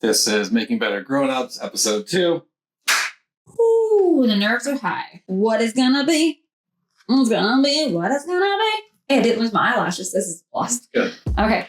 This is Making Better Grown-Ups, episode 2. Ooh, the nerves are high. What is gonna be? What's gonna be? What is gonna be? Hey, I didn't lose my eyelashes. This is lost. Good. Okay.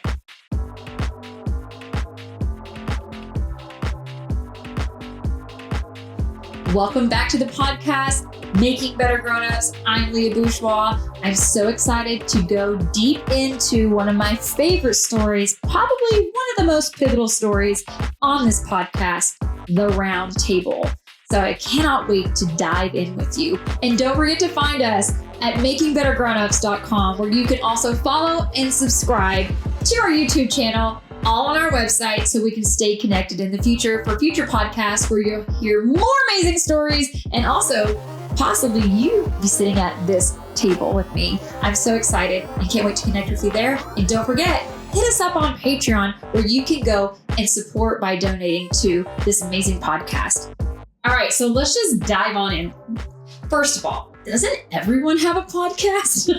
Welcome back to the podcast, Making Better Grown-Ups. I'm Leah Bourgeois. I'm so excited to go deep into one of my favorite stories, probably one of the most pivotal stories on this podcast, the round table. So I cannot wait to dive in with you. And don't forget to find us at makingbettergrownups.com, where you can also follow and subscribe to our YouTube channel, all on our website, so we can stay connected in the future for future podcasts where you'll hear more amazing stories and also possibly you be sitting at this table with me. I'm so excited. I can't wait to connect with you there. And don't forget, hit us up on Patreon, where you can go and support by donating to this amazing podcast. All right, so let's just dive on in. First of all, doesn't everyone have a podcast?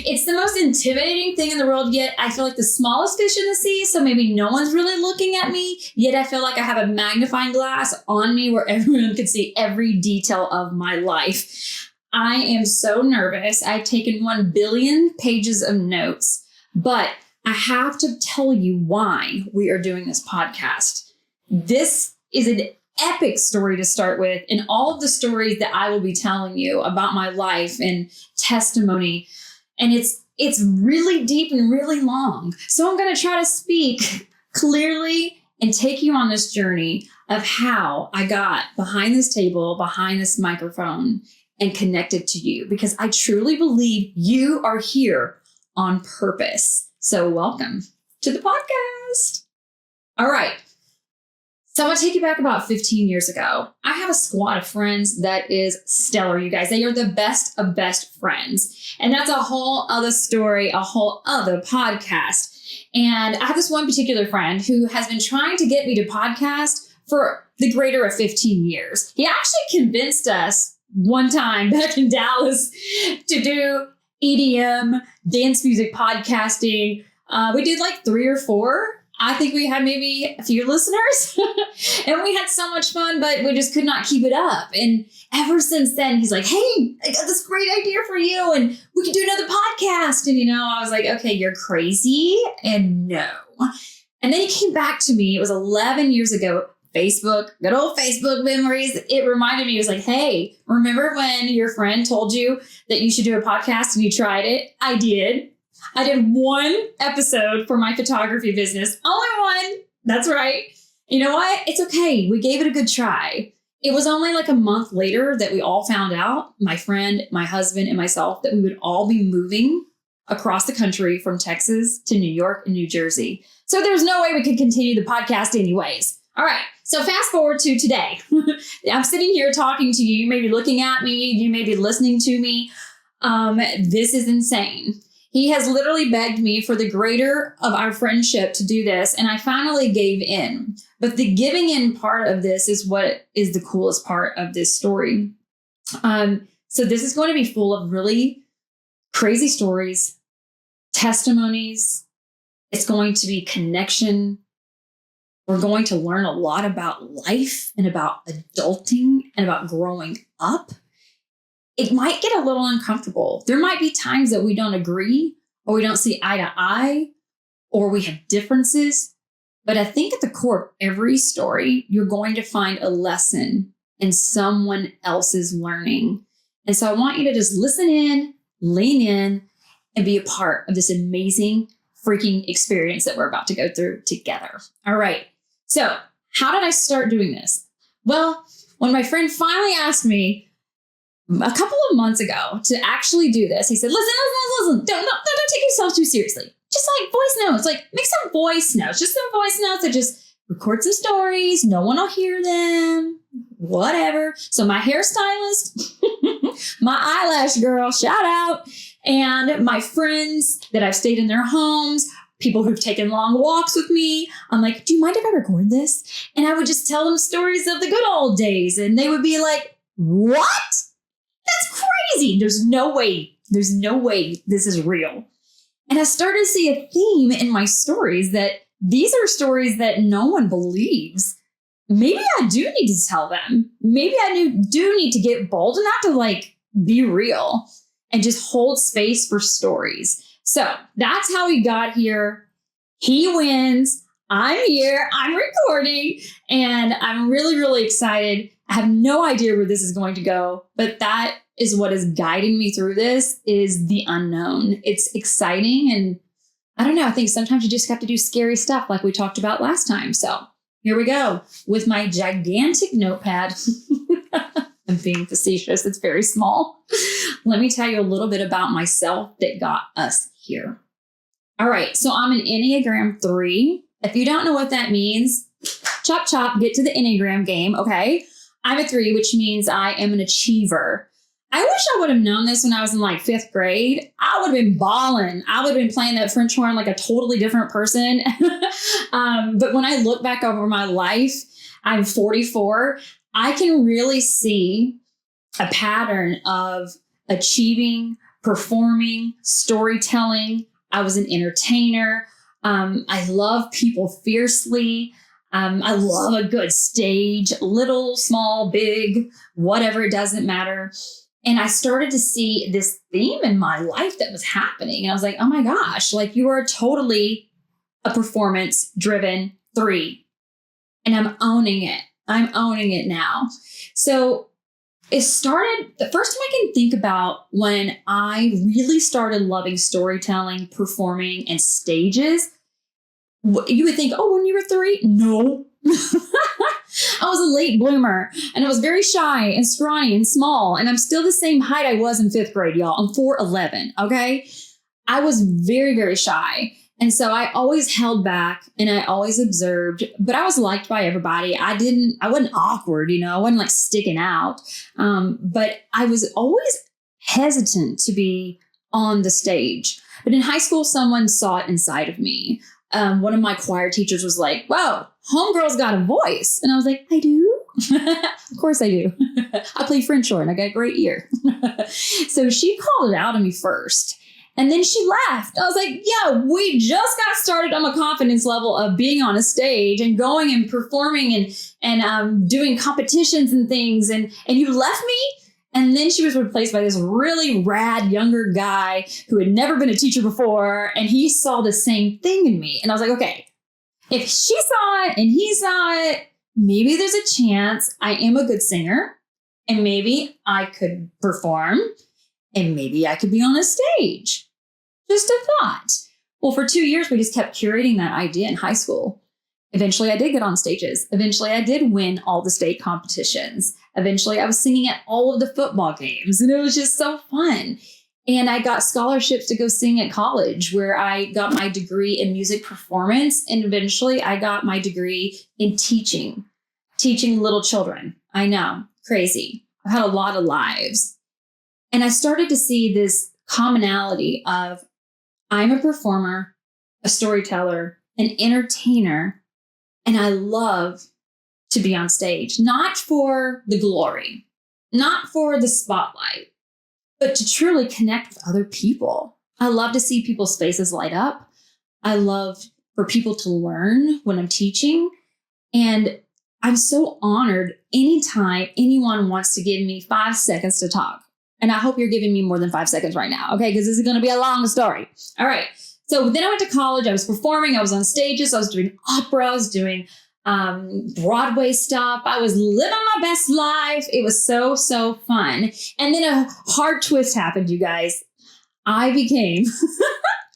It's the most intimidating thing in the world, yet I feel like the smallest fish in the sea, so maybe no one's really looking at me, yet I feel like I have a magnifying glass on me where everyone can see every detail of my life. I am so nervous. I've taken 1 billion pages of notes, but I have to tell you why we are doing this podcast. This is an epic story to start with, and all of the stories that I will be telling you about my life and testimony. And it's really deep and really long. So I'm going to try to speak clearly and take you on this journey of how I got behind this table, behind this microphone, and connected to you, because I truly believe you are here on purpose. So welcome to the podcast. All right. So I'm going to take you back about 15 years ago. I have a squad of friends that is stellar, you guys. They are the best of best friends. And that's a whole other story, a whole other podcast. And I have this one particular friend who has been trying to get me to podcast for the greater of 15 years. He actually convinced us one time back in Dallas to do EDM, dance music podcasting. We did like 3 or 4. I think we had maybe a few listeners and we had so much fun, but we just could not keep it up. And ever since then, he's like, hey, I got this great idea for you and we can do another podcast. And, I was like, okay, you're crazy. And no. And then he came back to me. It was 11 years ago. Facebook, good old Facebook memories. It reminded me, he was like, hey, remember when your friend told you that you should do a podcast and you tried it? I did 1 episode for my photography business. Only 1. That's right. You know what? It's okay. We gave it a good try. It was only like a month later that we all found out, my friend, my husband, and myself, that we would all be moving across the country from Texas to New York and New Jersey. So there's no way we could continue the podcast anyways. All right. So fast forward to today. I'm sitting here talking to you. You may be looking at me. You may be listening to me. This is insane. He has literally begged me for the greater of our friendship to do this, and I finally gave in. But the giving in part of this is what is the coolest part of this story. So this is going to be full of really crazy stories, testimonies. It's going to be connection. We're going to learn a lot about life and about adulting and about growing up. It might get a little uncomfortable. There might be times that we don't agree, or we don't see eye to eye, or we have differences. But I think at the core of every story, you're going to find a lesson in someone else's learning. And so I want you to just listen in, lean in, and be a part of this amazing freaking experience that we're about to go through together. All right. So how did I start doing this? Well, when my friend finally asked me a couple of months ago to actually do this, he said, listen, don't take yourself too seriously. Just like voice notes, like make some voice notes, just some voice notes that just record some stories. No one will hear them, whatever. So my hairstylist, my eyelash girl, shout out, and my friends that I've stayed in their homes, people who've taken long walks with me. I'm like, do you mind if I record this? And I would just tell them stories of the good old days. And they would be like, what? That's crazy. There's no way this is real. And I started to see a theme in my stories that these are stories that no one believes. Maybe I do need to tell them. Maybe I do need to get bold enough to like be real and just hold space for stories. So that's how we got here. He wins. I'm here. I'm recording. And I'm really, really excited. I have no idea where this is going to go, but that is what is guiding me through this is the unknown. It's exciting. And I don't know. I think sometimes you just have to do scary stuff like we talked about last time. So here we go with my gigantic notepad. I'm being facetious. It's very small. Let me tell you a little bit about myself that got us here. All right. So I'm an Enneagram 3. If you don't know what that means, chop, chop, get to the Enneagram game. Okay. I'm a 3, which means I am an achiever. I wish I would have known this when I was in like 5th grade. I would have been balling. I would have been playing that French horn like a totally different person. But when I look back over my life, I'm 44. I can really see a pattern of achieving, performing, storytelling. I was an entertainer. I love people fiercely. I love a good stage, little, small, big, whatever, it doesn't matter. And I started to see this theme in my life that was happening. And I was like, oh my gosh, like you are totally a performance driven 3. And I'm owning it. I'm owning it now. So it started, the first time I can think about when I really started loving storytelling, performing, and stages. You would think, oh, when you were 3? No. I was a late bloomer and I was very shy and scrawny and small. And I'm still the same height I was in 5th grade, y'all. I'm 4'11". Okay. I was very, very shy. And so I always held back and I always observed, but I was liked by everybody. I wasn't awkward, I wasn't like sticking out. But I was always hesitant to be on the stage. But in high school, someone saw it inside of me. One of my choir teachers was like, whoa, homegirl's got a voice. And I was like, I do? Of course I do. I play French horn. I got a great ear. So she called it out on me first. And then she laughed. I was like, yeah, we just got started on my confidence level of being on a stage and going and performing and doing competitions and things. And you left me. And then she was replaced by this really rad younger guy who had never been a teacher before. And he saw the same thing in me. And I was like, okay, if she saw it and he saw it, maybe there's a chance I am a good singer and maybe I could perform and maybe I could be on a stage. Just a thought. Well, for 2 years, we just kept curating that idea in high school. Eventually, I did get on stages. Eventually, I did win all the state competitions. Eventually, I was singing at all of the football games, and it was just so fun. And I got scholarships to go sing at college, where I got my degree in music performance. And eventually, I got my degree in teaching little children. I know, crazy. I've had a lot of lives. And I started to see this commonality of I'm a performer, a storyteller, an entertainer, and I love to be on stage, not for the glory, not for the spotlight, but to truly connect with other people. I love to see people's faces light up. I love for people to learn when I'm teaching. And I'm so honored anytime anyone wants to give me 5 seconds to talk. And I hope you're giving me more than 5 seconds right now, okay? Because this is going to be a long story. All right. So then I went to college. I was performing. I was on stages. I was doing opera. I was doing Broadway stuff. I was living my best life. It was so, so fun. And then a hard twist happened, you guys. I became,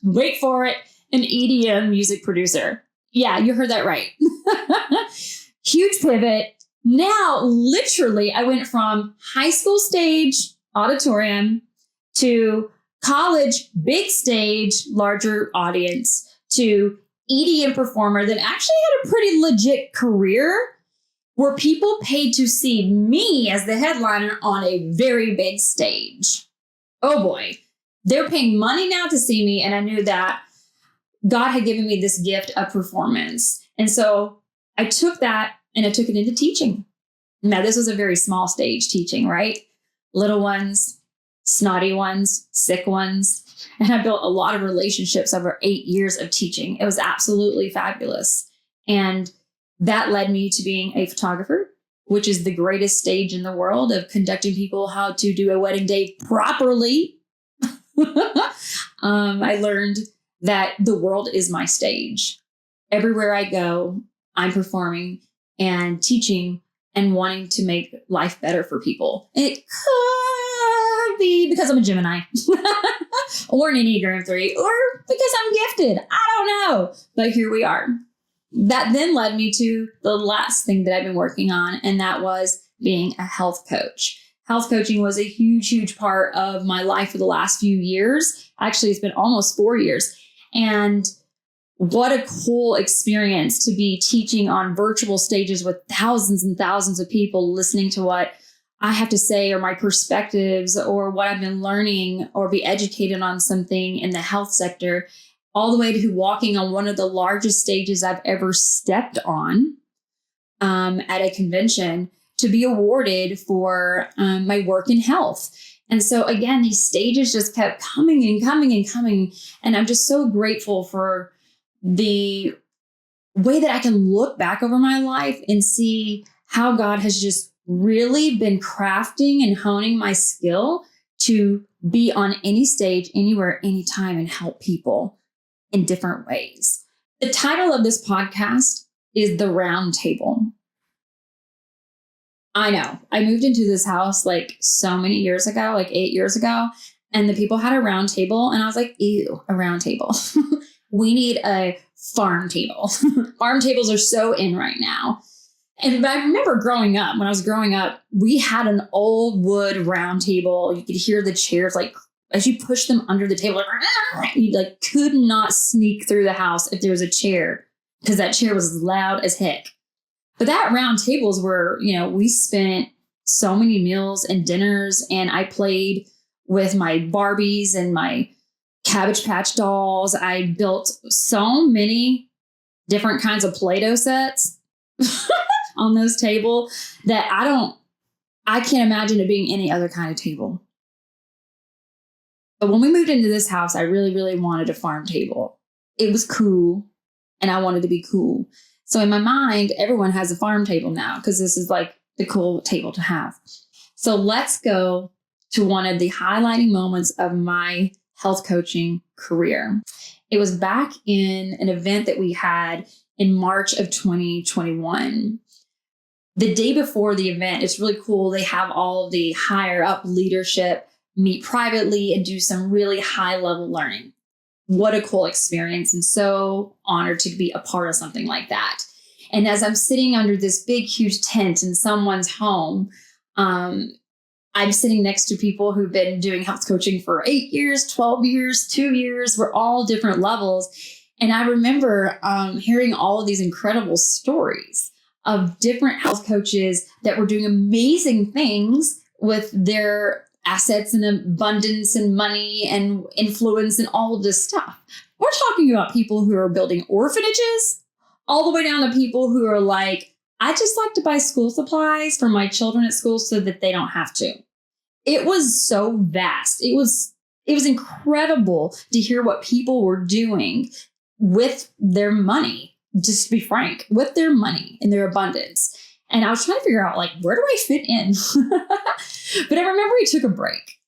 wait for it, an EDM music producer. Yeah, you heard that right. Huge pivot. Now, literally, I went from high school stage, auditorium, to college, big stage, larger audience, to EDM performer that actually had a pretty legit career where people paid to see me as the headliner on a very big stage. Oh boy, they're paying money now to see me. And I knew that God had given me this gift of performance. And so I took that and I took it into teaching. Now, this was a very small stage teaching, right? Little ones, snotty ones, sick ones. And I built a lot of relationships over 8 years of teaching. It was absolutely fabulous. And that led me to being a photographer, which is the greatest stage in the world of conducting people how to do a wedding day properly. I learned that the world is my stage. Everywhere I go, I'm performing and teaching and wanting to make life better for people. It could be because I'm a Gemini or an Enneagram 3 or because I'm gifted. I don't know. But here we are. That then led me to the last thing that I've been working on, and that was being a health coach. Health coaching was a huge, huge part of my life for the last few years. Actually, it's been almost 4 years. And what a cool experience to be teaching on virtual stages with thousands and thousands of people listening to what I have to say or my perspectives or what I've been learning or be educated on something in the health sector, all the way to walking on one of the largest stages I've ever stepped on at a convention to be awarded for my work in health. And so again, these stages just kept coming and coming and coming. And I'm just so grateful for the way that I can look back over my life and see how God has just really been crafting and honing my skill to be on any stage, anywhere, anytime, and help people in different ways. The title of this podcast is The Round Table. I know. I moved into this house like so many years ago, like 8 years ago, and the people had a round table, and I was like, ew, a round table. We need a farm table. Farm tables are so in right now. And I remember growing up, when I was growing up, we had an old wood round table. You could hear the chairs like as you push them under the table, you like could not sneak through the house if there was a chair because that chair was loud as heck. But that round tables were, we spent so many meals and dinners, and I played with my Barbies and my Cabbage Patch dolls. I built so many different kinds of Play-Doh sets on those tables that I can't imagine it being any other kind of table. But when we moved into this house, I really, really wanted a farm table. It was cool, and I wanted to be cool. So in my mind, everyone has a farm table now because this is like the cool table to have. So let's go to one of the highlighting moments of my health coaching career. It was back in an event that we had in March of 2021. The day before the event, it's really cool. They have all of the higher up leadership meet privately and do some really high level learning. What a cool experience, and so honored to be a part of something like that. And as I'm sitting under this big, huge tent in someone's home, I'm sitting next to people who've been doing health coaching for 8 years, 12 years, 2 years. We're all different levels. And I remember hearing all of these incredible stories of different health coaches that were doing amazing things with their assets and abundance and money and influence and all of this stuff. We're talking about people who are building orphanages, all the way down to people who are like, I just like to buy school supplies for my children at school so that they don't have to. It was so vast. It was incredible to hear what people were doing with their money, just to be frank, with their money and their abundance. And I was trying to figure out, like, where do I fit in? But I remember we took a break.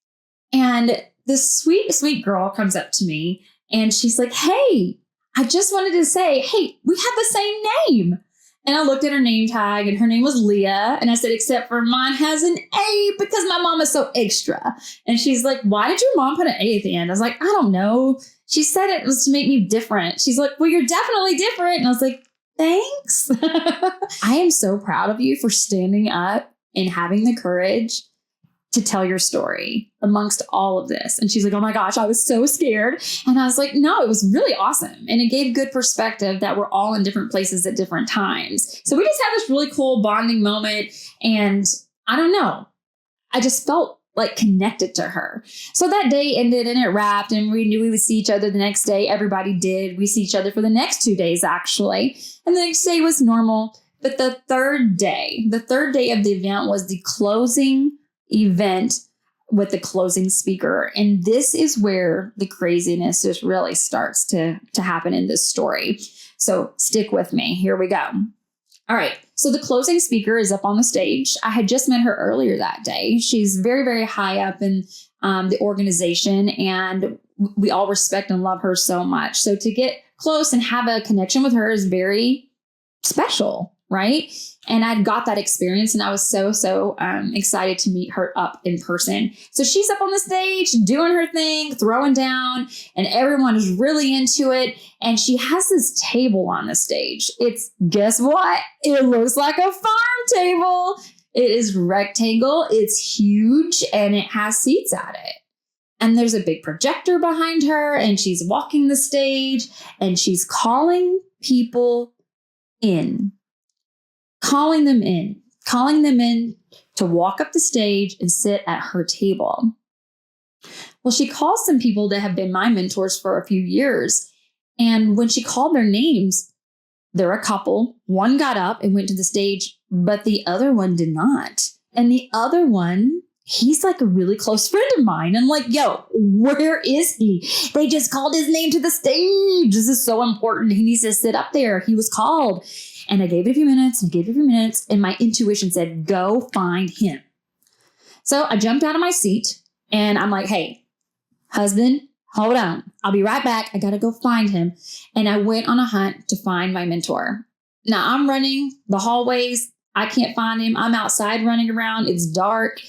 And this sweet, sweet girl comes up to me and she's like, hey, I just wanted to say, hey, we have the same name. And I looked at her name tag and her name was Leaha. And I said, except for mine has an A because my mom is so extra. And she's like, why did your mom put an A at the end? I was like, I don't know. She said it was to make me different. She's like, well, you're definitely different. And I was like, thanks. I am so proud of you for standing up and having the courage to tell your story amongst all of this. And she's like, oh my gosh, I was so scared. And I was like, no, it was really awesome. And it gave good perspective that we're all in different places at different times. So we just had this really cool bonding moment. And I don't know, I just felt like connected to her. So that day ended and it wrapped and we knew we would see each other the next day. Everybody did. We see each other for the next 2 days, actually. And the next day was normal. But the third day of the event was the closing event with the closing speaker. And this is where the craziness just really starts to happen in this story. So stick with me. Here we go. All right. So the closing speaker is up on the stage. I had just met her earlier that day. She's very, very high up in the organization, and we all respect and love her so much. So to get close and have a connection with her is very special, right? And I'd got that experience, and I was so excited to meet her up in person. So she's up on the stage doing her thing, throwing down, and everyone is really into it. And she has this table on the stage. Guess what? It looks like a farm table. It is rectangle. It's huge, and it has seats at it. And there's a big projector behind her, and she's walking the stage, and she's calling people in. Calling them in to walk up the stage and sit at her table. Well, she calls some people that have been my mentors for a few years. And when she called their names, they're a couple. One got up and went to the stage, but the other one did not. And the other one, he's like a really close friend of mine. I'm like, yo, where is he? They just called his name to the stage. This is so important. He needs to sit up there. He was called. And I gave it a few minutes, and my intuition said, go find him. So I jumped out of my seat, and I'm like, hey, husband, hold on. I'll be right back. I got to go find him. And I went on a hunt to find my mentor. Now I'm running the hallways. I can't find him. I'm outside running around. It's dark.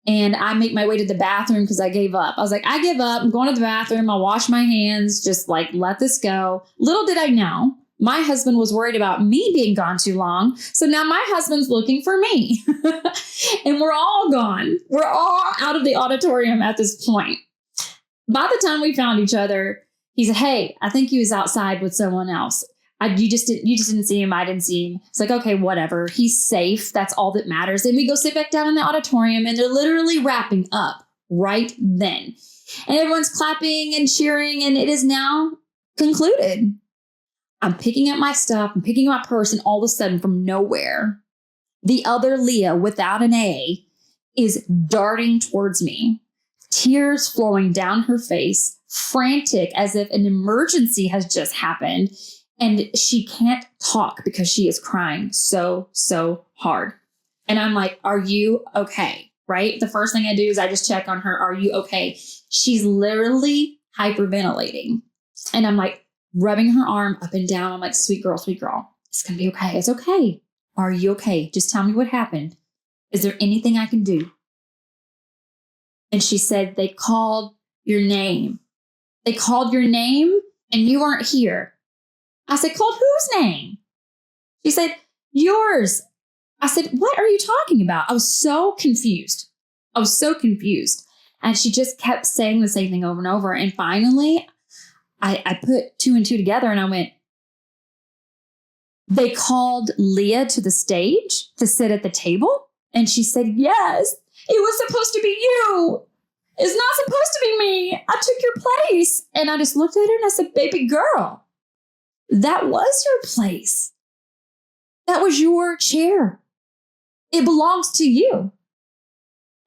And I make my way to the bathroom because I gave up. I was like, I give up. I'm going to the bathroom. I'll wash my hands. Just like, let this go. Little did I know, my husband was worried about me being gone too long. So now my husband's looking for me. And we're all gone. We're all out of the auditorium at this point. By the time we found each other, he said, hey, I think he was outside with someone else. You just didn't see him. I didn't see him. It's like, okay, whatever. He's safe. That's all that matters. And we go sit back down in the auditorium, and they're literally wrapping up right then. And everyone's clapping and cheering, and it is now concluded. I'm picking up my stuff, I'm picking up my purse, and all of a sudden, from nowhere, the other Leah, without an A, is darting towards me, tears flowing down her face, frantic as if an emergency has just happened, and she can't talk because she is crying so hard. And I'm like, are you okay? Right? The first thing I do is I just check on her. Are you okay? She's literally hyperventilating. And I'm like, rubbing her arm up and down. I'm like, sweet girl. It's going to be okay. It's okay. Are you okay? Just tell me what happened. Is there anything I can do? And she said, they called your name. They called your name and you weren't here. I said, called whose name? She said, yours. I said, what are you talking about? I was so confused. And she just kept saying the same thing over and over. And finally, I put two and two together and I went, they called Leah to the stage to sit at the table? And she said, yes, it was supposed to be you. It's not supposed to be me. I took your place. And I just looked at her and I said, baby girl, that was your place. That was your chair. It belongs to you.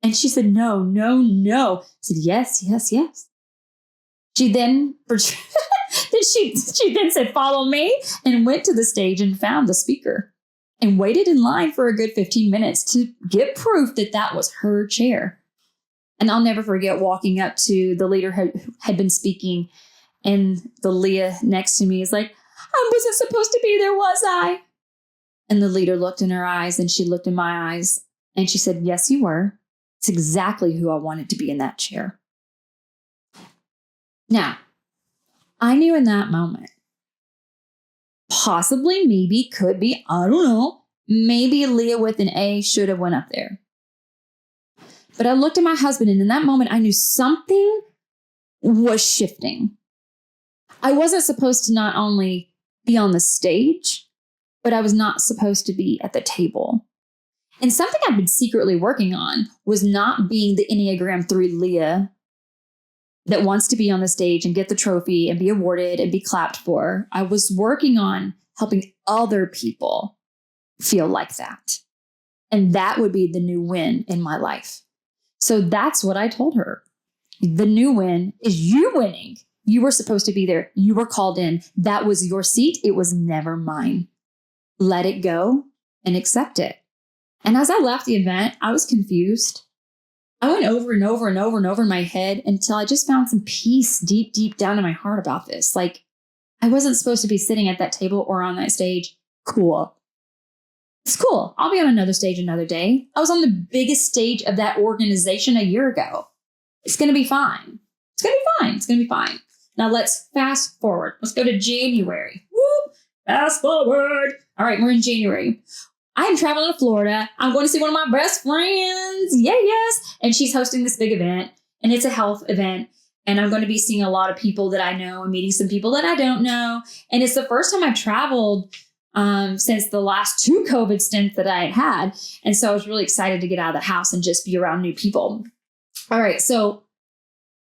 And she said, no. I said, yes. She then she then said, follow me, and went to the stage and found the speaker and waited in line for a good 15 minutes to get proof that that was her chair. And I'll never forget walking up to the leader who had been speaking, and the Leah next to me is like, I wasn't supposed to be there, was I? And the leader looked in her eyes and she looked in my eyes and she said, yes, you were. It's exactly who I wanted to be in that chair. Now, I knew in that moment, possibly, maybe, could be, I don't know, maybe Leah with an A should have went up there. But I looked at my husband, and in that moment, I knew something was shifting. I wasn't supposed to not only be on the stage, but I was not supposed to be at the table. And something I've been secretly working on was not being the Enneagram 3 Leah that wants to be on the stage and get the trophy and be awarded and be clapped for. I was working on helping other people feel like that. And that would be the new win in my life. So that's what I told her. The new win is you winning. You were supposed to be there. You were called in. That was your seat. It was never mine. Let it go and accept it. And as I left the event, I was confused. I went over and over and over and over in my head until I just found some peace deep, deep down in my heart about this. Like, I wasn't supposed to be sitting at that table or on that stage. Cool. It's cool. I'll be on another stage another day. I was on the biggest stage of that organization a year ago. It's going to be fine. It's going to be fine. It's going to be fine. Now let's fast forward. Let's go to January. Woo! Fast forward. All right, we're in January. I'm traveling to Florida. I'm going to see one of my best friends. Yes. And she's hosting this big event, and it's a health event. And I'm going to be seeing a lot of people that I know and meeting some people that I don't know. And it's the first time I've traveled since the last 2 COVID stints that I had. And so I was really excited to get out of the house and just be around new people. All right. So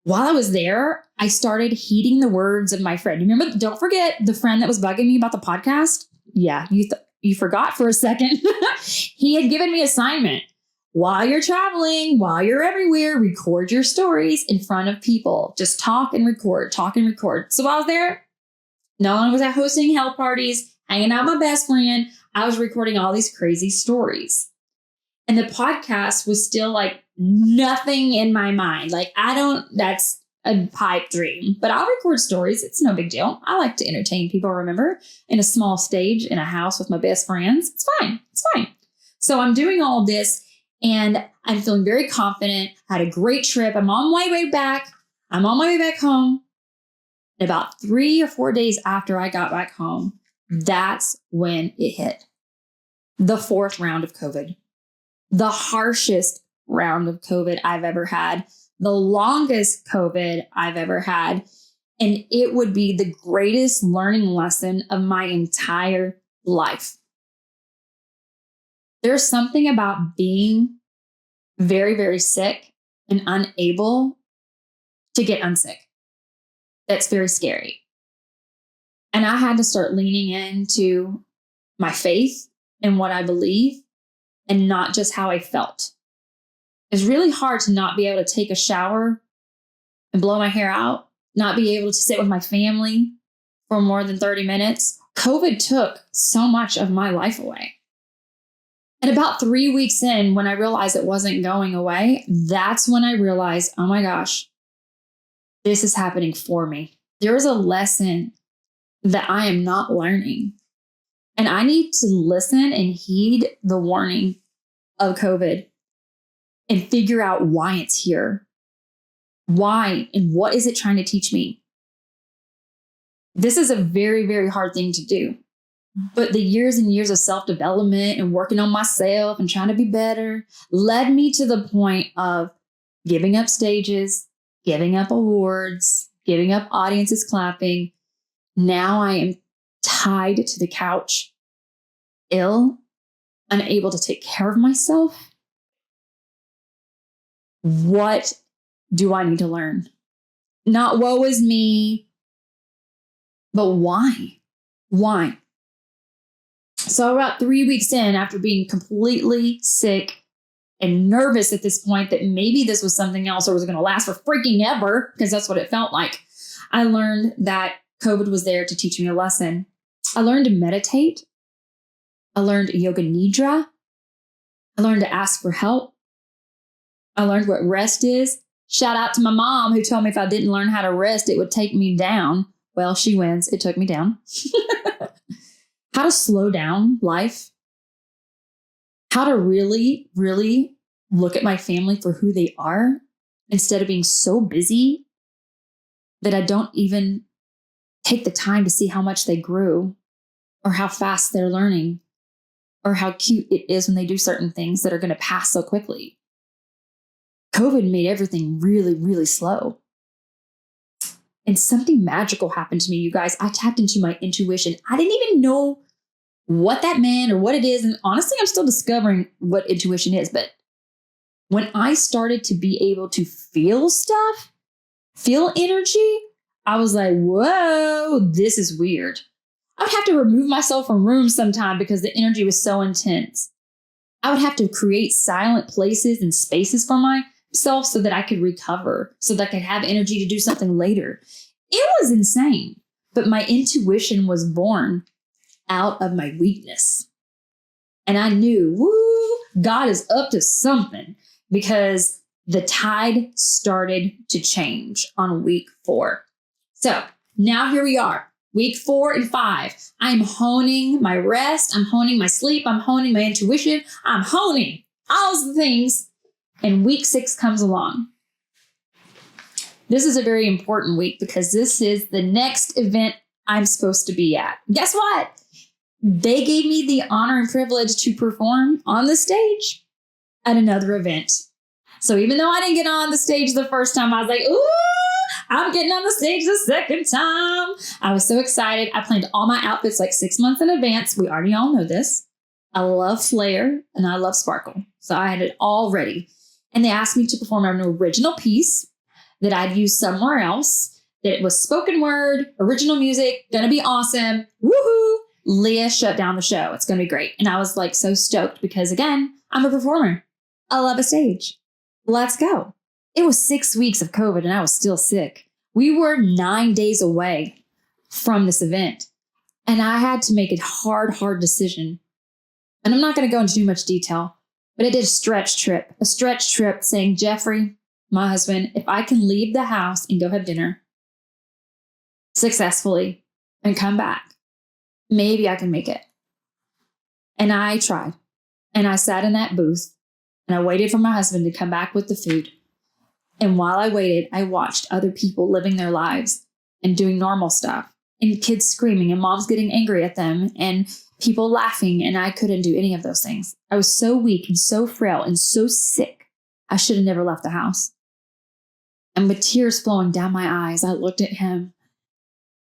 while I was there, I started heeding the words of my friend. Remember, don't forget the friend that was bugging me about the podcast. Yeah, you forgot for a second. He had given me assignment. While you're traveling, while you're everywhere, record your stories in front of people. Just talk and record, talk and record. So while I was there, no one was at hosting health parties, hanging out with my best friend. I was recording all these crazy stories. And the podcast was still like nothing in my mind. Like, that's a pipe dream, but I'll record stories. It's no big deal. I like to entertain people, remember, in a small stage in a house with my best friends. It's fine. It's fine. So I'm doing all this and I'm feeling very confident. I had a great trip. I'm on my way back. I'm on my way back home. And about 3 or 4 days after I got back home, that's when it hit. The 4th round of COVID. The harshest round of COVID I've ever had. The longest COVID I've ever had. And it would be the greatest learning lesson of my entire life. There's something about being very, very sick and unable to get unsick. That's very scary. And I had to start leaning into my faith and what I believe and not just how I felt. It's really hard to not be able to take a shower and blow my hair out, not be able to sit with my family for more than 30 minutes. COVID took so much of my life away. And about 3 weeks in, when I realized it wasn't going away, that's when I realized, oh my gosh, this is happening for me. There is a lesson that I am not learning. And I need to listen and heed the warning of COVID and figure out why it's here. Why and what is it trying to teach me? This is a very, very hard thing to do. But the years and years of self-development and working on myself and trying to be better led me to the point of giving up stages, giving up awards, giving up audiences clapping. Now I am tied to the couch, ill, unable to take care of myself. What do I need to learn? Not woe is me, but why? Why? So about 3 weeks in, after being completely sick and nervous at this point that maybe this was something else or was going to last for freaking ever, because that's what it felt like, I learned that COVID was there to teach me a lesson. I learned to meditate. I learned yoga nidra. I learned to ask for help. I learned what rest is. Shout out to my mom who told me if I didn't learn how to rest, it would take me down. Well, she wins. It took me down. How to slow down life. How to really, really look at my family for who they are instead of being so busy that I don't even take the time to see how much they grew or how fast they're learning or how cute it is when they do certain things that are going to pass so quickly. COVID made everything really, really slow. And something magical happened to me, you guys. I tapped into my intuition. I didn't even know what that meant or what it is. And honestly, I'm still discovering what intuition is. But when I started to be able to feel stuff, feel energy, I was like, whoa, this is weird. I would have to remove myself from rooms sometime because the energy was so intense. I would have to create silent places and spaces for myself so that I could recover, so that I could have energy to do something later. It was insane. But my intuition was born out of my weakness. And I knew, God is up to something, because the tide started to change on week 4. So now here we are, week 4 and 5. I'm honing my rest. I'm honing my sleep. I'm honing my intuition. I'm honing all the things. And week 6 comes along. This is a very important week because this is the next event I'm supposed to be at. Guess what? They gave me the honor and privilege to perform on the stage at another event. So even though I didn't get on the stage the first time, I was like, ooh, I'm getting on the stage the second time. I was so excited. I planned all my outfits like 6 months in advance. We already all know this. I love flair and I love sparkle. So I had it all ready. And they asked me to perform an original piece that I'd use somewhere else. That it was spoken word, original music, gonna be awesome. Woohoo! Leaha shut down the show. It's gonna be great. And I was like so stoked because again, I'm a performer. I love a stage. Let's go. It was 6 weeks of COVID and I was still sick. We were 9 days away from this event. And I had to make a hard decision. And I'm not going to go into too much detail, but I did a stretch trip saying, Jeffrey, my husband, if I can leave the house and go have dinner successfully and come back, maybe I can make it. And I tried. And I sat in that booth and I waited for my husband to come back with the food. And while I waited, I watched other people living their lives and doing normal stuff, and kids screaming and moms getting angry at them and people laughing. And I couldn't do any of those things. I was so weak and so frail and so sick. I should have never left the house. And with tears flowing down my eyes, I looked at him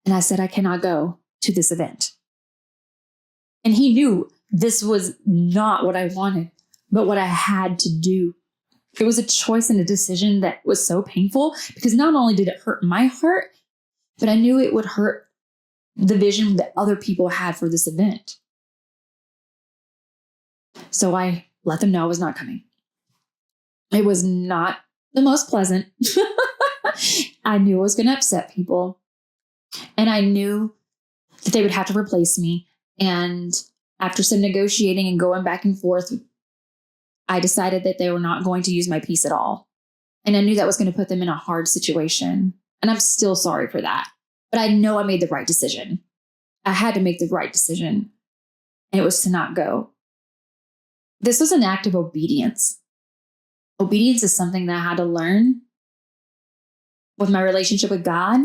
and I said, I cannot go to this event. And he knew this was not what I wanted, but what I had to do. It was a choice and a decision that was so painful because not only did it hurt my heart, but I knew it would hurt the vision that other people had for this event. So I let them know I was not coming. It was not the most pleasant. I knew it was going to upset people. And I knew that they would have to replace me. And after some negotiating and going back and forth, I decided that they were not going to use my piece at all. And I knew that was going to put them in a hard situation. And I'm still sorry for that. But I know I made the right decision. I had to make the right decision. And it was to not go. This was an act of obedience. Obedience is something that I had to learn with my relationship with God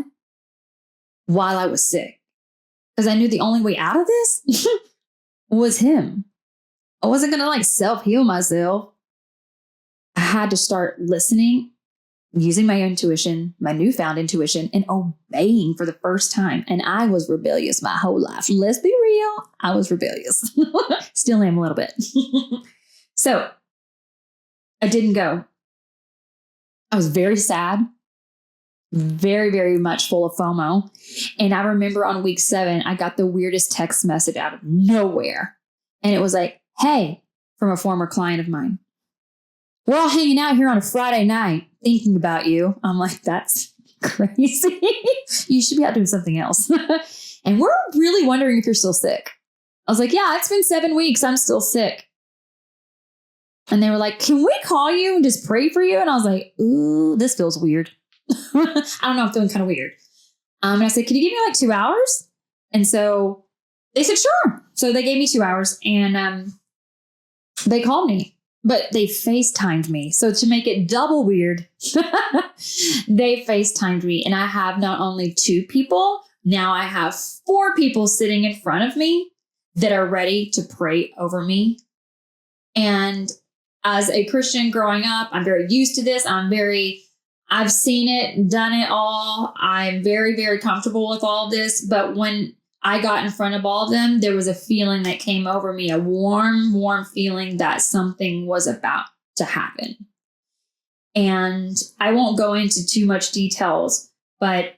while I was sick. Because I knew the only way out of this was Him. I wasn't going to self-heal myself. I had to start listening, using my intuition, my newfound intuition, and obeying for the first time. And I was rebellious my whole life. Let's be real. I was rebellious. Still am a little bit. So I didn't go. I was very sad, very, very much full of FOMO. And I remember on week 7, I got the weirdest text message out of nowhere. And it was like, hey, from a former client of mine. We're all hanging out here on a Friday night thinking about you. I'm like, that's crazy. You should be out doing something else. And we're really wondering if you're still sick. I was like, yeah, it's been 7 weeks. I'm still sick. And they were like, can we call you and just pray for you? And I was like, ooh, this feels weird. I don't know, I'm feeling kind of weird. And I said, can you give me 2 hours? And so they said, sure. So they gave me 2 hours and they called me, but they FaceTimed me. So to make it double weird, they FaceTimed me. And I have not only 2 people, now I have 4 people sitting in front of me that are ready to pray over me. And as a Christian growing up, I'm very used to this. I've seen it, done it all. I'm very, very comfortable with all of this. But when I got in front of all of them, there was a feeling that came over me, a warm, warm feeling that something was about to happen. And I won't go into too much details, but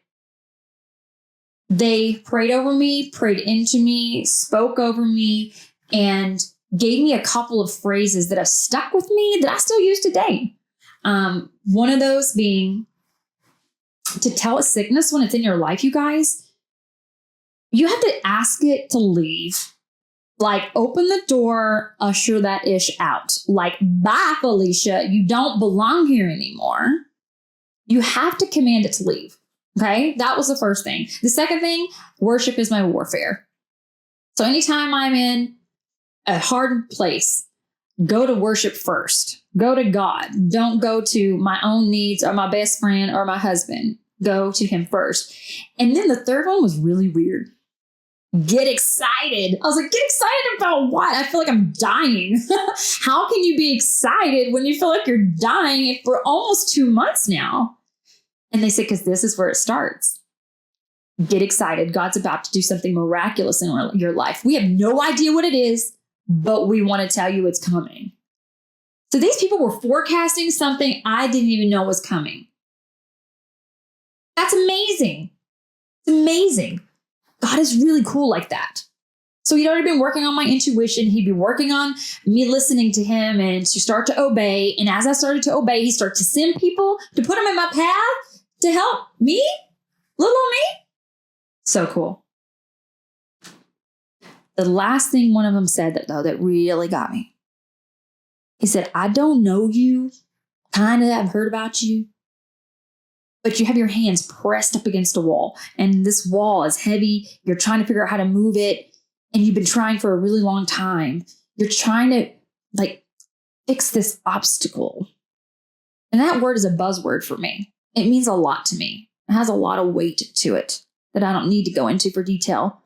they prayed over me, prayed into me, spoke over me, and gave me a couple of phrases that have stuck with me that I still use today. One of those being to tell a sickness when it's in your life, you guys, you have to ask it to leave. Like, open the door, usher that ish out. Like, bye, Felicia, you don't belong here anymore. You have to command it to leave. Okay, that was the first thing. The second thing, worship is my warfare. So anytime I'm in a hard place, go to worship first. Go to God. Don't go to my own needs or my best friend or my husband. Go to him first. And then the third one was really weird. Get excited. I was like, get excited about what? I feel like I'm dying. How can you be excited when you feel like you're dying for almost 2 months now? And they said, because this is where it starts. Get excited. God's about to do something miraculous in your life. We have no idea what it is, but we want to tell you it's coming. So these people were forecasting something I didn't even know was coming. That's amazing. It's amazing. God is really cool like that. So he'd already been working on my intuition. He'd be working on me listening to him and to start to obey. And as I started to obey, he started to send people to put them in my path to help me, little old me. So cool. The last thing one of them said that really got me. He said, I don't know you. Kind of have heard about you. But you have your hands pressed up against a wall. And this wall is heavy. You're trying to figure out how to move it. And you've been trying for a really long time. You're trying to fix this obstacle. And that word is a buzzword for me. It means a lot to me. It has a lot of weight to it that I don't need to go into for detail.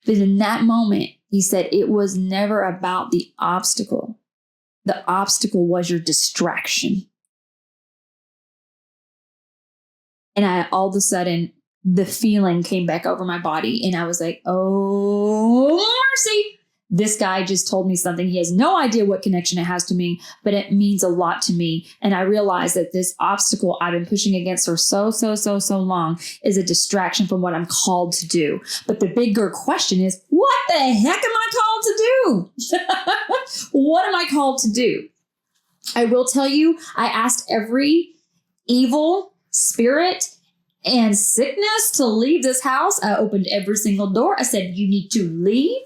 But in that moment, he said it was never about the obstacle. The obstacle was your distraction. And all of a sudden, the feeling came back over my body. And I was like, oh, mercy. This guy just told me something. He has no idea what connection it has to me, but it means a lot to me. And I realized that this obstacle I've been pushing against for so long is a distraction from what I'm called to do. But the bigger question is, what the heck am I called to do? What am I called to do? I will tell you, I asked every evil spirit and sickness to leave this house. I opened every single door. I said, you need to leave.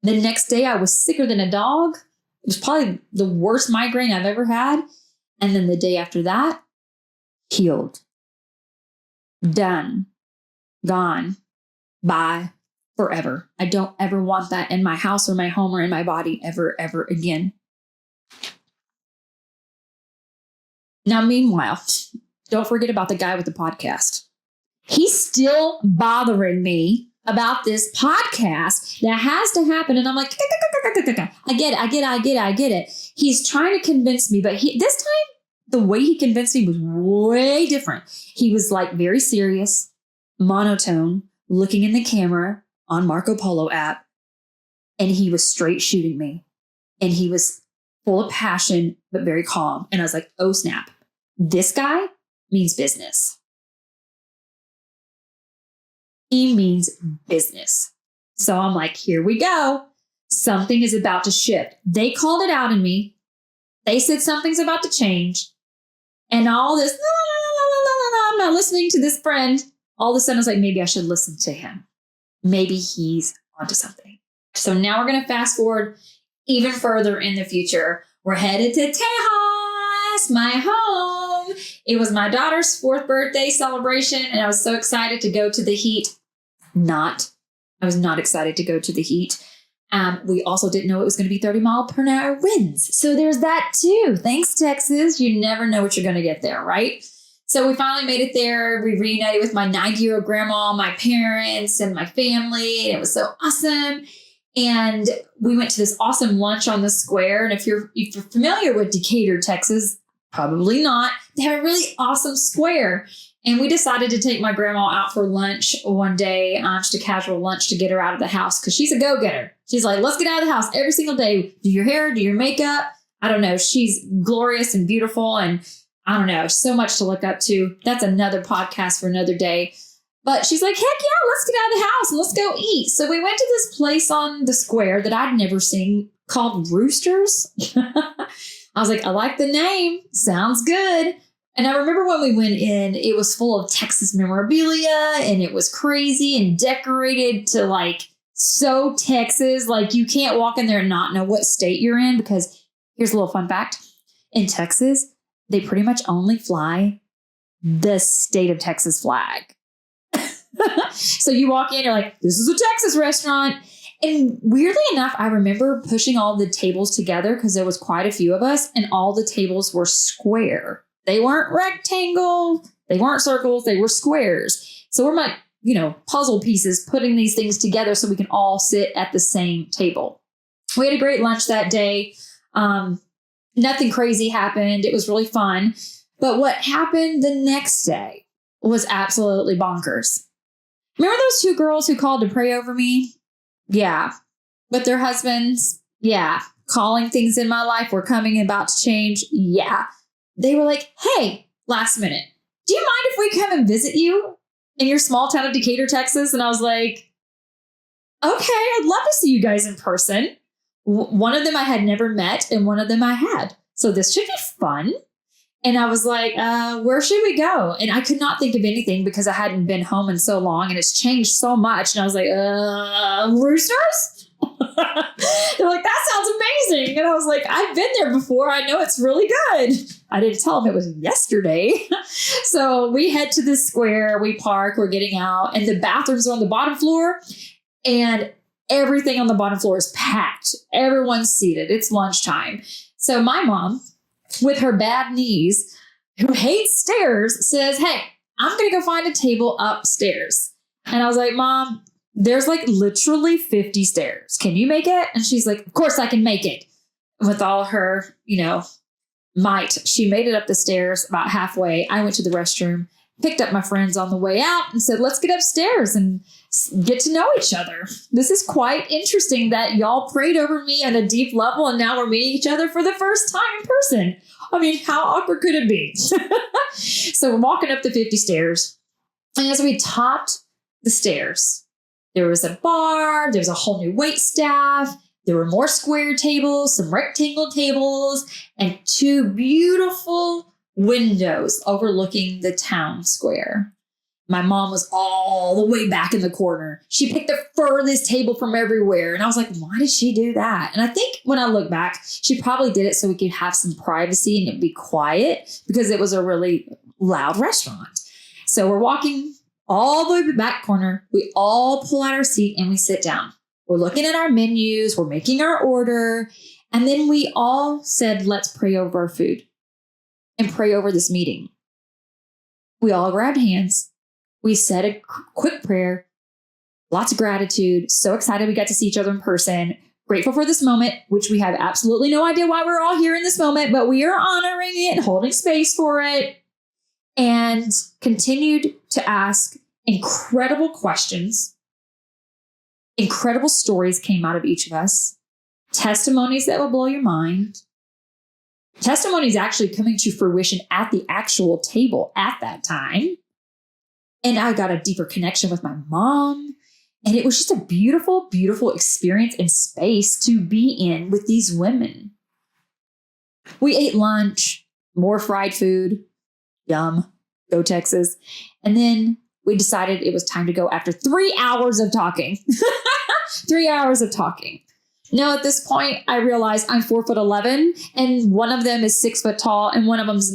The next day I was sicker than a dog. It was probably the worst migraine I've ever had. And then the day after that, healed. Done. Gone. Bye. Forever. I don't ever want that in my house or my home or in my body ever again. Now, meanwhile, don't forget about the guy with the podcast. He's still bothering me about this podcast that has to happen. And I'm like, I get it. He's trying to convince me, but this time, the way he convinced me was way different. He was like very serious, monotone, looking in the camera on Marco Polo app. And he was straight shooting me. And he was full of passion, but very calm. And I was like, oh, snap. This guy means business. He means business. So I'm like, here we go. Something is about to shift. They called it out in me. They said something's about to change. And all this, I'm not listening to this friend. All of a sudden, I was like, maybe I should listen to him. Maybe he's onto something. So now we're going to fast forward even further in the future. We're headed to Tejas, my home. It was my daughter's 4th birthday celebration, and I was so excited to go to the heat. I was not excited to go to the heat. We also didn't know it was going to be 30-mile-per-hour winds. So there's that too. Thanks, Texas. You never know what you're going to get there, right? So we finally made it there. We reunited with my 90-year-old grandma, my parents, and my family. And it was so awesome. And we went to this awesome lunch on the square. And if you're familiar with Decatur, Texas, probably not. They have a really awesome square. And we decided to take my grandma out for lunch one day, just a casual lunch to get her out of the house because she's a go-getter. She's like, let's get out of the house every single day. Do your hair, do your makeup. I don't know. She's glorious and beautiful. And I don't know, so much to look up to. That's another podcast for another day. But she's like, heck yeah, let's get out of the house and let's go eat. So we went to this place on the square that I'd never seen called Roosters. I was like, I like the name. Sounds good. And I remember when we went in, it was full of Texas memorabilia and it was crazy and decorated to like so Texas. Like you can't walk in there and not know what state you're in, because here's a little fun fact. In Texas, they pretty much only fly the state of Texas flag. So you walk in, you're like, this is a Texas restaurant. And weirdly enough, I remember pushing all the tables together because there was quite a few of us and all the tables were square. They weren't rectangle. They weren't circles. They were squares. So we're like, puzzle pieces, putting these things together so we can all sit at the same table. We had a great lunch that day. Nothing crazy happened. It was really fun. But what happened the next day was absolutely bonkers. Remember those two girls who called to pray over me? Yeah. With their husbands? Yeah. Calling things in my life were coming and about to change? Yeah. They were like, hey, last minute, do you mind if we come and visit you in your small town of Decatur, Texas? And I was like, okay, I'd love to see you guys in person. One of them I had never met and one of them I had. So this should be fun. And I was like, where should we go? And I could not think of anything because I hadn't been home in so long and it's changed so much. And I was like, Roosters? They're like, that sounds amazing. And I was like, I've been there before. I know it's really good. I didn't tell them it was yesterday. So we head to the square, we park, we're getting out, and the bathrooms are on the bottom floor and everything on the bottom floor is packed. Everyone's seated. It's lunchtime. So my mom, with her bad knees, who hates stairs, says, hey, I'm going to go find a table upstairs. And I was like, Mom, there's like literally 50 stairs. Can you make it? And she's like, of course I can make it. With all her, might, she made it up the stairs about halfway. I went to the restroom, picked up my friends on the way out and said, let's get upstairs and get to know each other. This is quite interesting that y'all prayed over me at a deep level and now we're meeting each other for the first time in person. I mean, how awkward could it be? So we're walking up the 50 stairs. And as we topped the stairs, there was a bar, there was a whole new wait staff, there were more square tables, some rectangle tables, and two beautiful windows overlooking the town square. My mom was all the way back in the corner. She picked the furthest table from everywhere. And I was like, why did she do that? And I think when I look back, she probably did it so we could have some privacy and it'd be quiet because it was a really loud restaurant. So we're walking all the way to the back corner. We all pull out our seat and we sit down. We're looking at our menus. We're making our order. And then we all said, let's pray over our food and pray over this meeting. We all grabbed hands. We said a quick prayer, lots of gratitude, so excited we got to see each other in person, grateful for this moment, which we have absolutely no idea why we're all here in this moment, but we are honoring it, holding space for it, and continued to ask incredible questions. Incredible stories came out of each of us, testimonies that will blow your mind. Testimonies actually coming to fruition at the actual table at that time. And I got a deeper connection with my mom. And it was just a beautiful, beautiful experience and space to be in with these women. We ate lunch, more fried food. Yum. Go Texas. And then we decided it was time to go after 3 hours of talking. 3 hours of talking. Now, at this point, I realized I'm 4'11", and one of them is 6 foot tall, and one of them's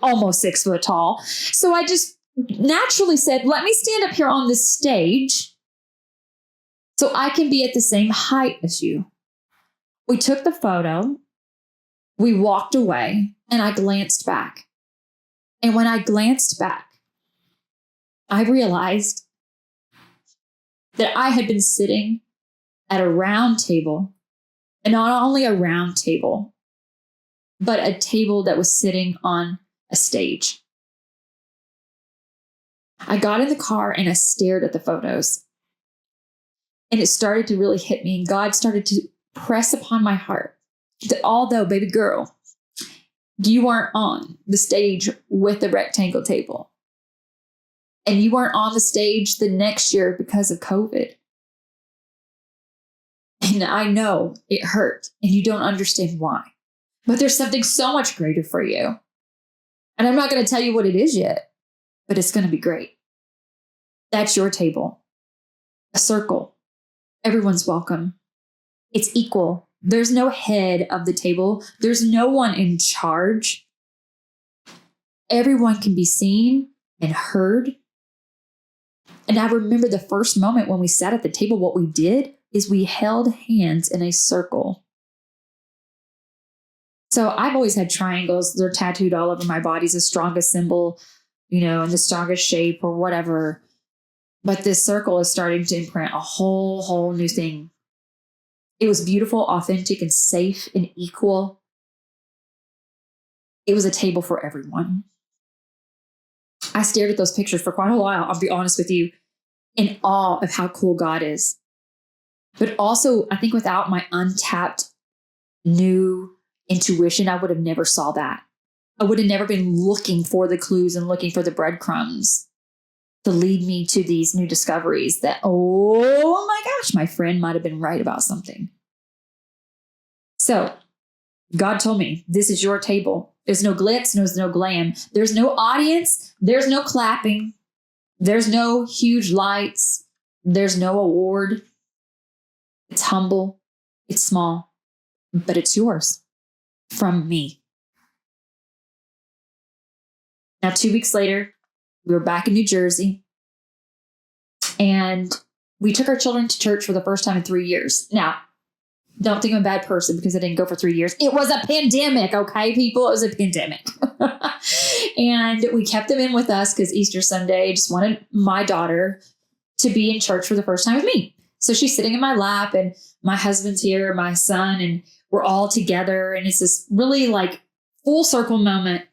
almost 6 foot tall. So I just naturally said, let me stand up here on this stage so I can be at the same height as you. We took the photo, we walked away, and I glanced back. And when I glanced back, I realized that I had been sitting at a round table, and not only a round table, but a table that was sitting on a stage. I got in the car and I stared at the photos, and it started to really hit me, and God started to press upon my heart that although, baby girl, you weren't on the stage with the rectangle table, and you weren't on the stage the next year because of COVID, And I know it hurt and you don't understand why. But there's something so much greater for you. And I'm not going to tell you what it is yet, but it's going to be great. That's your table. A circle. Everyone's welcome. It's equal. There's no head of the table. There's no one in charge. Everyone can be seen and heard. And I remember the first moment when we sat at the table, what we did is we held hands in a circle. So I've always had triangles. They're tattooed all over my body as the strongest symbol, in the strongest shape or whatever. But this circle is starting to imprint a whole new thing. It was beautiful, authentic, and safe and equal. It was a table for everyone. I stared at those pictures for quite a while, I'll be honest with you, in awe of how cool God is. But also, I think without my untapped new intuition, I would have never saw that. I would have never been looking for the clues and looking for the breadcrumbs to lead me to these new discoveries that, oh my gosh, my friend might have been right about something. So God told me, this is your table. There's no glitz, there's no glam. There's no audience. There's no clapping. There's no huge lights. There's no award. It's humble. It's small, but it's yours from me. Now, 2 weeks later, we were back in New Jersey and we took our children to church for the first time in 3 years. Now, don't think I'm a bad person because I didn't go for 3 years. It was a pandemic, okay, people? It was a pandemic. And we kept them in with us because Easter Sunday, I just wanted my daughter to be in church for the first time with me. So she's sitting in my lap and my husband's here, my son, and we're all together. And it's this really like full circle moment.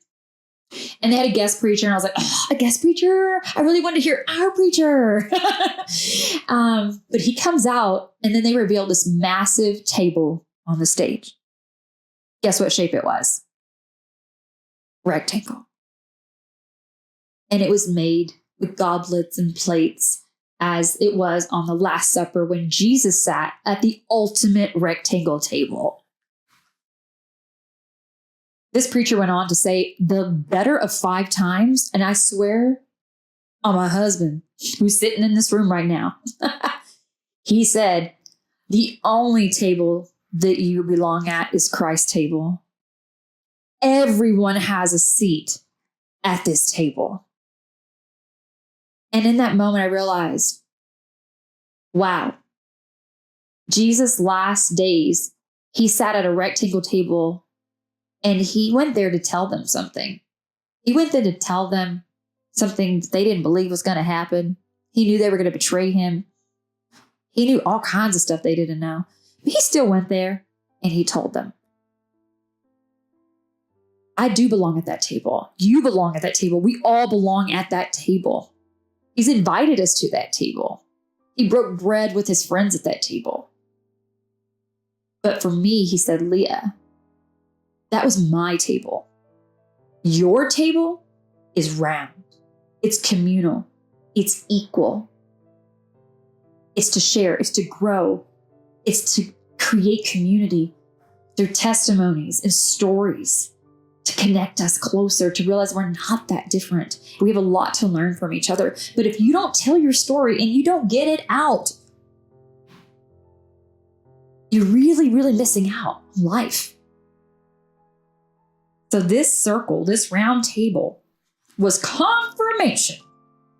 And they had a guest preacher and I was like, oh, a guest preacher? I really wanted to hear our preacher. But he comes out and then they revealed this massive table on the stage. Guess what shape it was? Rectangle. And it was made with goblets and plates as it was on the Last Supper when Jesus sat at the ultimate rectangle table. This preacher went on to say the better of 5 times, and I swear on my husband, who's sitting in this room right now, he said, the only table that you belong at is Christ's table. Everyone has a seat at this table. And in that moment, I realized, wow, Jesus' last days, he sat at a rectangle table and he went there to tell them something. He went there to tell them something they didn't believe was going to happen. He knew they were going to betray him. He knew all kinds of stuff they didn't know. But he still went there and he told them. I do belong at that table. You belong at that table. We all belong at that table. He's invited us to that table. He broke bread with his friends at that table. But for me, he said, Leah, that was my table. Your table is round. It's communal. It's equal. It's to share. It's to grow. It's to create community through testimonies and stories to connect us closer, to realize we're not that different. We have a lot to learn from each other. But if you don't tell your story and you don't get it out, you're really, really missing out on life. So this circle, this round table was confirmation.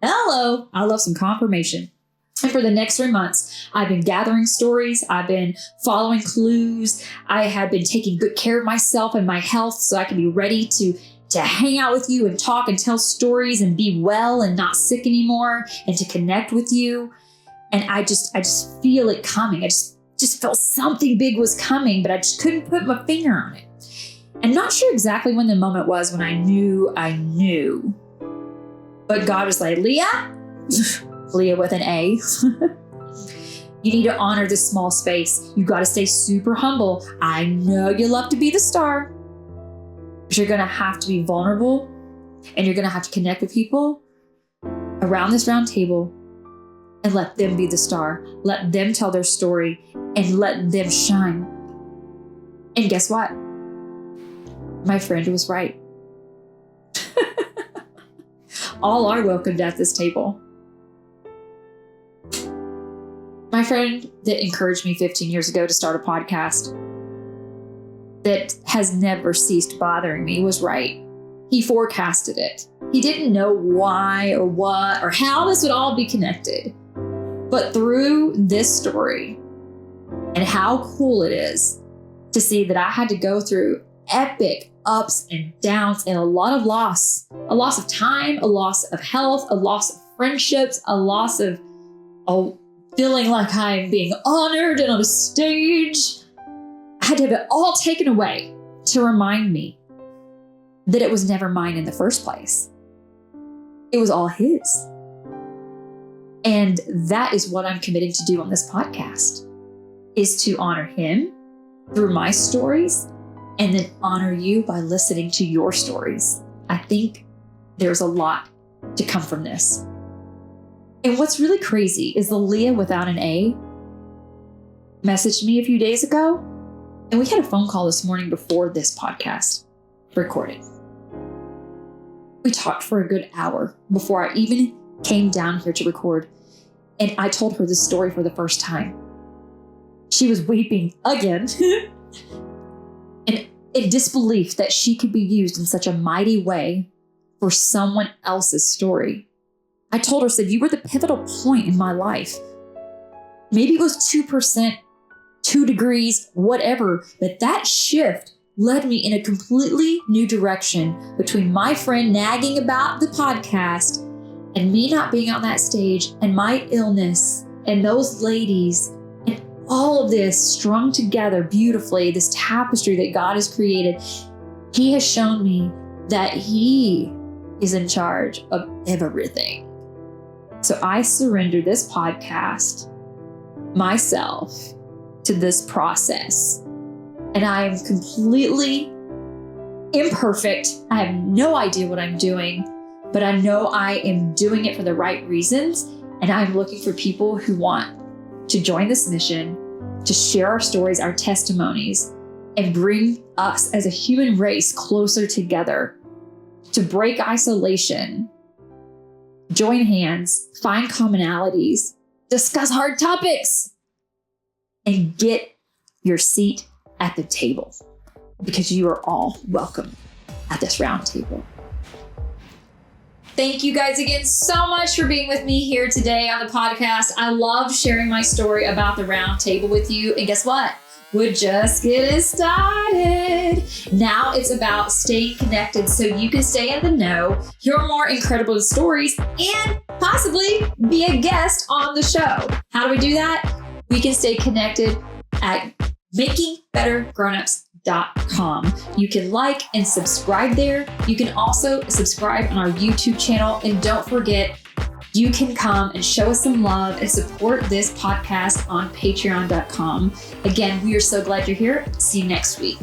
Hello, I love some confirmation. And for the next 3 months, I've been gathering stories. I've been following clues. I have been taking good care of myself and my health so I can be ready to hang out with you and talk and tell stories and be well and not sick anymore and to connect with you. And I just feel it coming. I just felt something big was coming, but I just couldn't put my finger on it. I'm not sure exactly when the moment was when I knew. But God was like, Leah, Leah with an A, you need to honor this small space. You got to stay super humble. I know you love to be the star, but you're going to have to be vulnerable and you're going to have to connect with people around this round table and let them be the star. Let them tell their story and let them shine. And guess what? My friend was right. All are welcomed at this table. My friend that encouraged me 15 years ago to start a podcast that has never ceased bothering me was right. He forecasted it. He didn't know why or what or how this would all be connected. But through this story and how cool it is to see that I had to go through epic ups and downs and a lot of loss of time, a loss of health, a loss of friendships, a loss of feeling like I'm being honored and on a stage. I had to have it all taken away to remind me that it was never mine in the first place. It was all his. And that is what I'm committing to do on this podcast, is to honor him through my stories and then honor you by listening to your stories. I think there's a lot to come from this. And what's really crazy is the Leaha without an A messaged me a few days ago, and we had a phone call this morning before this podcast recorded. We talked for a good hour before I even came down here to record, and I told her this story for the first time. She was weeping again and in disbelief that she could be used in such a mighty way for someone else's story. I told her, said, you were the pivotal point in my life. Maybe it was 2%, 2 degrees, whatever, but that shift led me in a completely new direction between my friend nagging about the podcast and me not being on that stage and my illness and those ladies and all of this strung together beautifully, this tapestry that God has created. He has shown me that he is in charge of everything. So I surrender this podcast, myself, to this process. And I am completely imperfect. I have no idea what I'm doing, but I know I am doing it for the right reasons. And I'm looking for people who want to join this mission, to share our stories, our testimonies, and bring us as a human race closer together, to break isolation, join hands, find commonalities, discuss hard topics, and get your seat at the table, because you are all welcome at this round table. Thank you guys again so much for being with me here today on the podcast. I love sharing my story about the round table with you. And guess what? We're just getting started. Now it's about staying connected so you can stay in the know, hear more incredible stories, and possibly be a guest on the show. How do we do that? We can stay connected at makingbettergrownups.com. You can like and subscribe there. You can also subscribe on our YouTube channel. And don't forget, you can come and show us some love and support this podcast on patreon.com. Again, we are so glad you're here. See you next week.